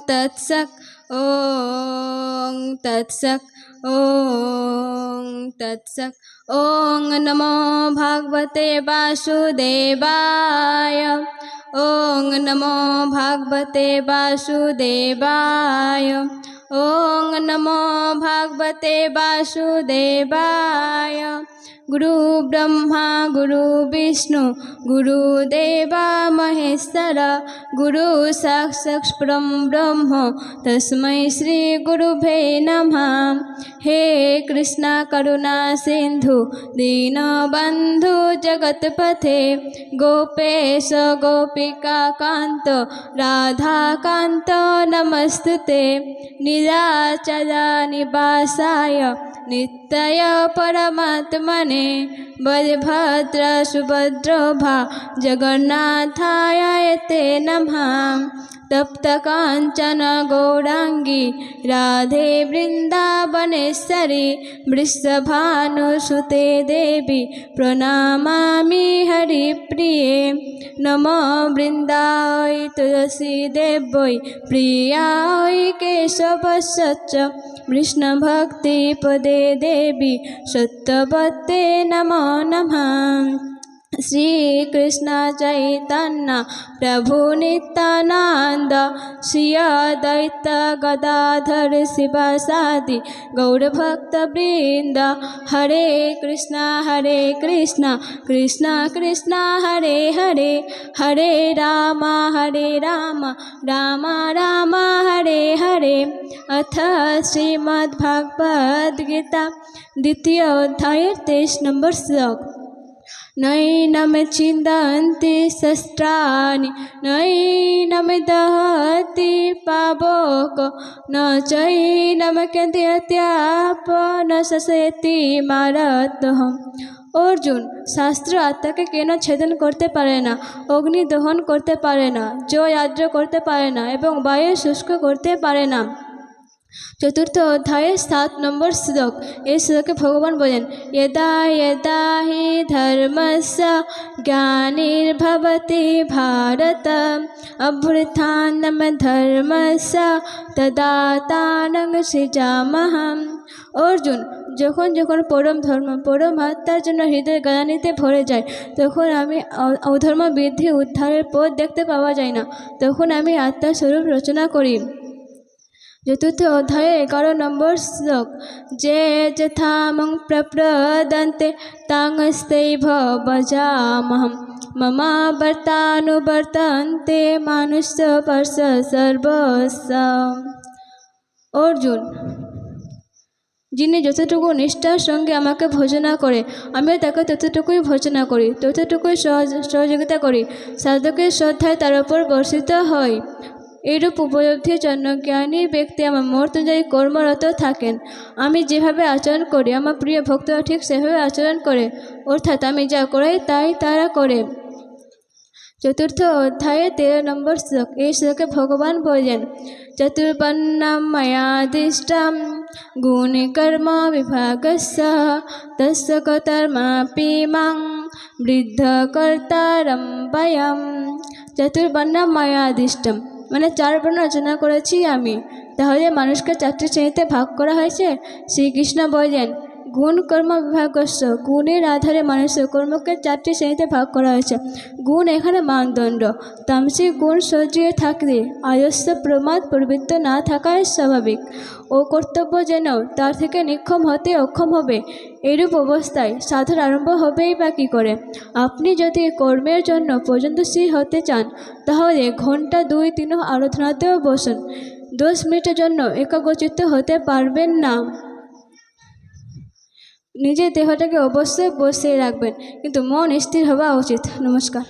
তৎসৎ ওং তৎসৎ ওং তৎসৎ। ওং নমো ভগবতে বাসুদেবায়। ওং নমো ভগবতে বাসুদেবায়। ওং নমো ভগবতে বাসুদেবায়। গুরু ব্রহ্মা গুরু বিষ্ণু গুরুদেবা মহেশ্বর গুরু সাক্ষাৎ পরম ব্রহ্ম তস্मै শ্রী গুরুভে নমঃ। হে কৃষ্ণ করুণা সিন্ধু দীনবন্ধু জগৎপথে গোপেশ গোপিকা কান্ত রাধাকান্ত নমস্তুতে। নীলাচল নিবাসায় নিত্যায় পরমাত্মনে বলভদ্র সুভদ্রভা জগন্নাথায় ते नमः। तप्त कांचन गौरांगी राधे वृंदावनेश्वरी वृषभानुसुते देवी प्रणमामि हरिप्रिये। नमो वृंदाय तुलसी देव्यै प्रियाय केशवस्य विष्णुभक्तिपदे देवी सत्यवते नमो नमः। श्री कृष्ण चैतन्य प्रभु नित्यानंद श्री अद्वैत गदाधर शिवासादि गौरभक्तवृंद। हरे कृष्णा कृष्ण कृष्ण हरे हरे हरे राम राम राम हरे हरे। अथ श्रीमद्भागवत गीता द्वितीय अध्याय 23 नंबर श्लोक। नैनं छिन्दन्ति शस्त्राणि नैनं दहति पावक न चैनं कन्दयत्यापो न शोषयति मारतः। अर्जुन, शास्त्र आत्मा के केन छेदन करते पारे ना, अग्नि दहन करते पारे ना, जल आर्द्र करते पारे ना एवं वायु शुष्क करते पारे ना। चतुर्थ अध्याय 7 नंबर श्लोक। इस श्लोके भगवान बोलें यदा यदा हि धर्मस्य ग्लानिर्भवति भारत अभ्युत्थानं धर्मस्य तदात्मानं सृजाम्यहम्। अर्जुन, যখন যখন পরম ধর্ম পরম আত্মার জন্য হৃদয় গ্লানিতে ভরে যায় তখন আমি অধর্ম বৃদ্ধি উদ্ধারের পথ দেখতে পাওয়া যায় না, তখন আমি আত্মার স্বরূপ রচনা করি। चतुर्थ अध्याय 11 नंबर श्लोक। जे यथा मं प्रपद्यन्ते तांस्तैव भजाम्यहम् मम वर्तानुवर्तन्ते मानुष्य वर्ष सर्वस्य। अर्जुन, যিনি যতটুকু নিষ্ঠার সঙ্গে আমাকে ভজনা করে আমিও তাকে ততটুকুই ভজনা করি, ততটুকুই সহযোগিতা করি। সাধকের শ্রদ্ধায় তার উপর বর্ষিত হয়। এইরূপ উপলব্ধির জন্য জ্ঞানী ব্যক্তি আমার মত অনুযায়ী কর্মরত থাকেন। আমি যেভাবে আচরণ করি আমার প্রিয় ভক্তরা ঠিক সেভাবে আচরণ করে, অর্থাৎ আমি যা করাই তাই তারা করে। চতুর্থ অধ্যায়ে 13 নম্বর শ্লোক। এই শ্লোকে ভগবান বলেন চতুর্বর্ণম ময়াদিষ্টম গুণকর্ম বিভাগস্য তস্য কর্মাপি মাং বৃদ্ধ কর্তারম বয়ম। চতুর্বর্ণম ময়াদিষ্টম মানে 4 বর্ণ রচনা করেছি আমি। তাহলে মানুষকে 4টি শ্রেণীতে ভাগ করা হয়েছে। শ্রীকৃষ্ণ বলেন গুণ কর্ম বিভাগস্য, গুণের আধারে মানুষের কর্মকে 4টি শ্রেণীতে ভাগ করা হয়েছে। গুণ এখানে মানদণ্ড। তামসিক গুণ সজ্জিয়ে থাকলে আলস্য প্রমাদ প্রবৃত্ত না থাকাই স্বাভাবিক। ও কর্তব্য যেন তার থেকে নিক্ষম হতে অক্ষম হবে। এরূপ অবস্থায় সাধন আরম্ভ হবেই বা কী করে? আপনি যদি কর্মের জন্য পর্যন্তশীল হতে চান তাহলে ঘন্টা 2-3 আরাধনাতেও বসুন। 10 মিনিটের জন্য একাগ্রচিত্ত হতে পারবেন না। নিজের দেহটাকে অবশ্যই বসিয়ে রাখবেন, কিন্তু মন স্থির হওয়া উচিত। নমস্কার।